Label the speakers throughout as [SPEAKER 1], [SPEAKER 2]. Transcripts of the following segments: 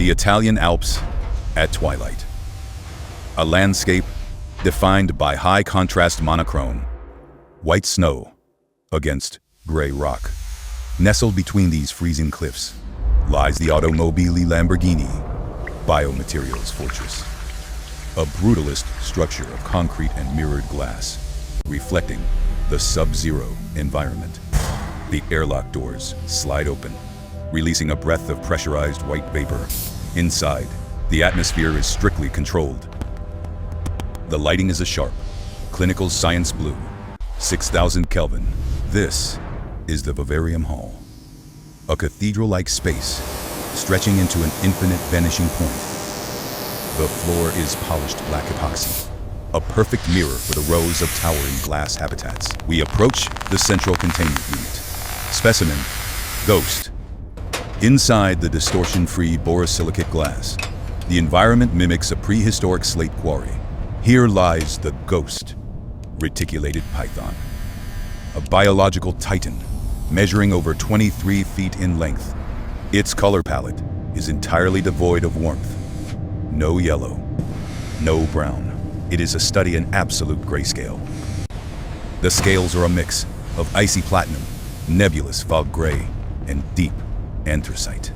[SPEAKER 1] The Italian Alps at twilight. A landscape defined by high contrast monochrome, white snow against gray rock. Nestled between these freezing cliffs lies the Automobili Lamborghini biomaterials fortress. A brutalist structure of concrete and mirrored glass, reflecting the sub-zero environment. The airlock doors slide open, releasing a breath of pressurized white vapor. Inside, the atmosphere is strictly controlled. The lighting is a sharp, clinical science blue, 6,000 Kelvin. This is the Vivarium Hall, a cathedral-like space stretching into an infinite vanishing point. The floor is polished black epoxy, a perfect mirror for the rows of towering glass habitats. We approach the central containment unit. Specimen, Ghost. Inside the distortion-free borosilicate glass, the environment mimics a prehistoric slate quarry. Here lies the Ghost Reticulated Python, a biological titan measuring over 23 feet in length. Its color palette is entirely devoid of warmth. No yellow, no brown. It is a study in absolute grayscale. The scales are a mix of icy platinum, nebulous fog gray, and deep anthracite.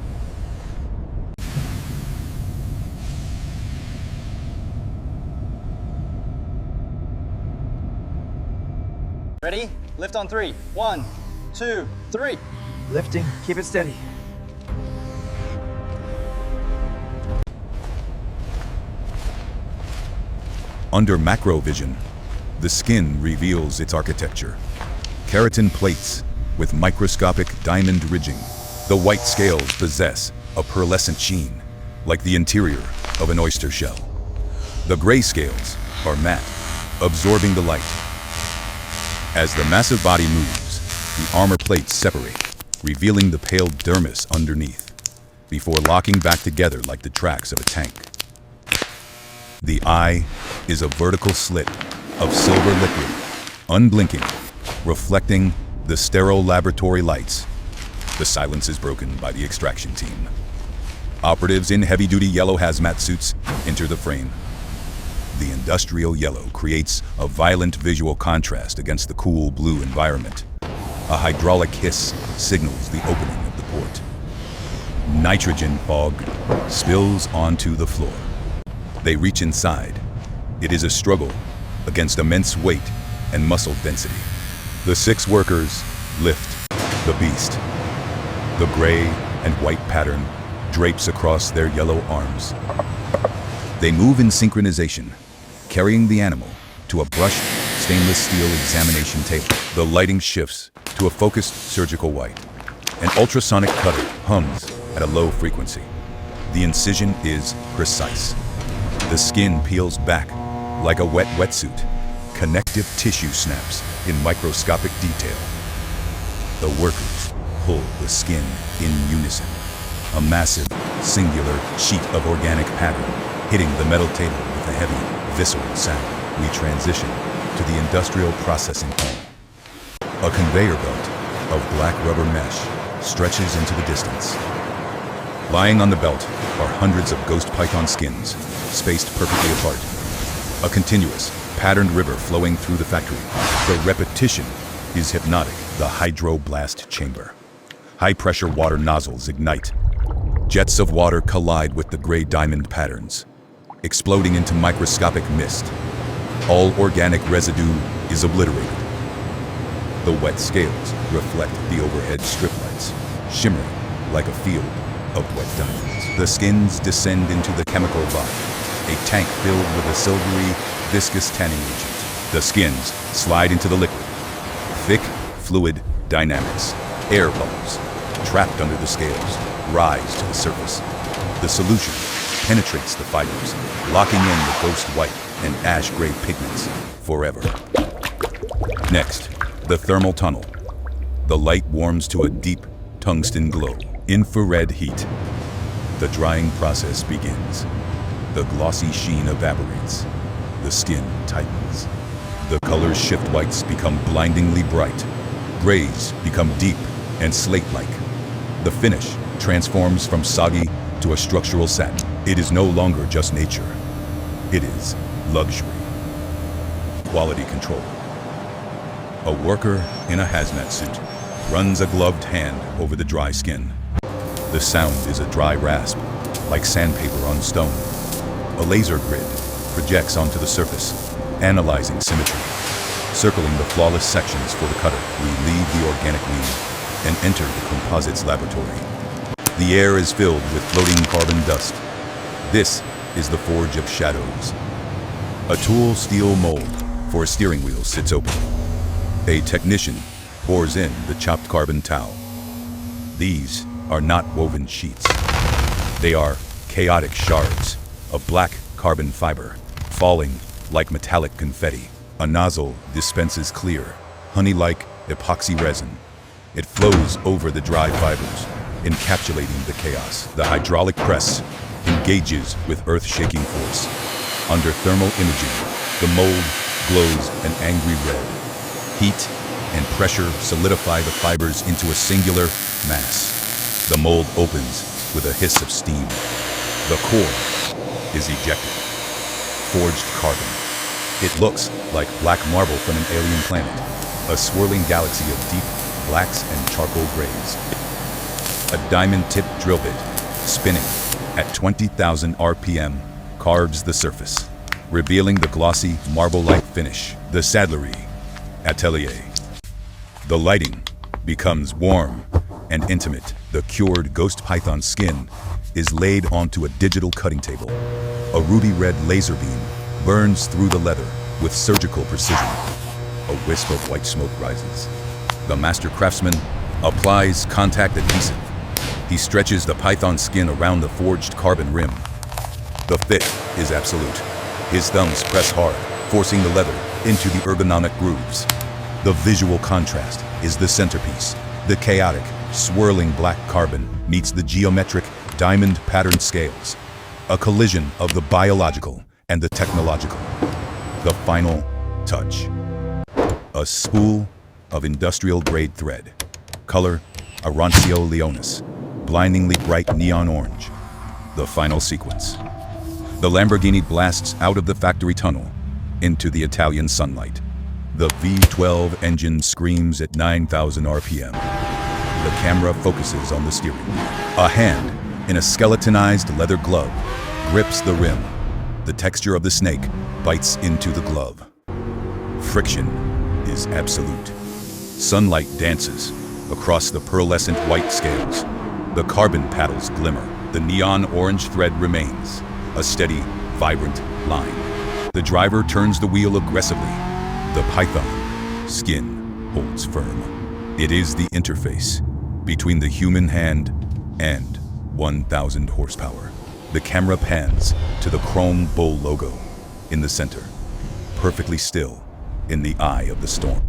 [SPEAKER 2] Ready? Lift on 3. 1, 2, 3.
[SPEAKER 3] Lifting, keep it steady.
[SPEAKER 1] Under macro vision, the skin reveals its architecture. Keratin plates with microscopic diamond ridging. The white scales possess a pearlescent sheen, like the interior of an oyster shell. The gray scales are matte, absorbing the light. As the massive body moves, the armor plates separate, revealing the pale dermis underneath, before locking back together like the tracks of a tank. The eye is a vertical slit of silver liquid, unblinking, reflecting the sterile laboratory lights. The silence is broken by the extraction team. Operatives in heavy-duty yellow hazmat suits enter the frame. The industrial yellow creates a violent visual contrast against the cool blue environment. A hydraulic hiss signals the opening of the port. Nitrogen fog spills onto the floor. They reach inside. It is a struggle against immense weight and muscle density. The 6 workers lift the beast. The gray and white pattern drapes across their yellow arms. They move in synchronization, carrying the animal to a brushed stainless steel examination table. The lighting shifts to a focused surgical white. An ultrasonic cutter hums at a low frequency. The incision is precise. The skin peels back like a wet wetsuit. Connective tissue snaps in microscopic detail. The workers pull the skin in unison. A massive, singular sheet of organic pattern hitting the metal table with a heavy, visceral sound. We transition to the industrial processing hall. A conveyor belt of black rubber mesh stretches into the distance. Lying on the belt are hundreds of ghost python skins, spaced perfectly apart. A continuous, patterned river flowing through the factory. The repetition is hypnotic. The hydroblast chamber. High-pressure water nozzles ignite. Jets of water collide with the gray diamond patterns, exploding into microscopic mist. All organic residue is obliterated. The wet scales reflect the overhead strip lights, shimmering like a field of wet diamonds. The skins descend into the chemical vial, a tank filled with a silvery, viscous tanning agent. The skins slide into the liquid. Thick, fluid dynamics. Air bubbles, trapped under the scales, rise to the surface. The solution penetrates the fibers, locking in the ghost white and ash-gray pigments forever. Next, the thermal tunnel. The light warms to a deep tungsten glow. Infrared heat. The drying process begins. The glossy sheen evaporates. The skin tightens. The colors shift. Whites become blindingly bright. Grays become deep and slate-like. The finish transforms from soggy to a structural satin. It is no longer just nature. It is luxury. Quality control. A worker in a hazmat suit runs a gloved hand over the dry skin. The sound is a dry rasp, like sandpaper on stone. A laser grid projects onto the surface, analyzing symmetry. Circling the flawless sections for the cutter, we leave the organic wing and enter the composites laboratory. The air is filled with floating carbon dust. This is the forge of shadows. A tool steel mold for a steering wheel sits open. A technician pours in the chopped carbon towel. These are not woven sheets. They are chaotic shards of black carbon fiber, falling like metallic confetti. A nozzle dispenses clear, honey-like epoxy resin. It flows over the dry fibers, encapsulating the chaos. The hydraulic press engages with earth-shaking force. Under thermal imaging, the mold glows an angry red. Heat and pressure solidify the fibers into a singular mass. The mold opens with a hiss of steam. The core is ejected. Forged carbon. It looks like black marble from an alien planet, a swirling galaxy of deep blacks and charcoal grays. A diamond-tipped drill bit, spinning at 20,000 RPM, carves the surface, revealing the glossy, marble-like finish. The saddlery atelier. The lighting becomes warm and intimate. The cured ghost python skin is laid onto a digital cutting table. A ruby red laser beam burns through the leather with surgical precision. A wisp of white smoke rises. The master craftsman applies contact adhesive. He stretches the python skin around the forged carbon rim. The fit is absolute. His thumbs press hard, forcing the leather into the ergonomic grooves. The visual contrast is the centerpiece. The chaotic, swirling black carbon meets the geometric, diamond-patterned scales. A collision of the biological and the technological. The final touch. A spool of industrial-grade thread. Color, Arancio Leonis. Blindingly bright neon orange. The final sequence. The Lamborghini blasts out of the factory tunnel into the Italian sunlight. The V12 engine screams at 9,000 RPM. The camera focuses on the steering wheel. A hand in a skeletonized leather glove grips the rim. The texture of the snake bites into the glove. Friction is absolute. Sunlight dances across the pearlescent white scales. The carbon paddles glimmer. The neon orange thread remains, a steady, vibrant line. The driver turns the wheel aggressively. The python skin holds firm. It is the interface between the human hand and 1,000 horsepower. The camera pans to the chrome bull logo in the center, perfectly still in the eye of the storm.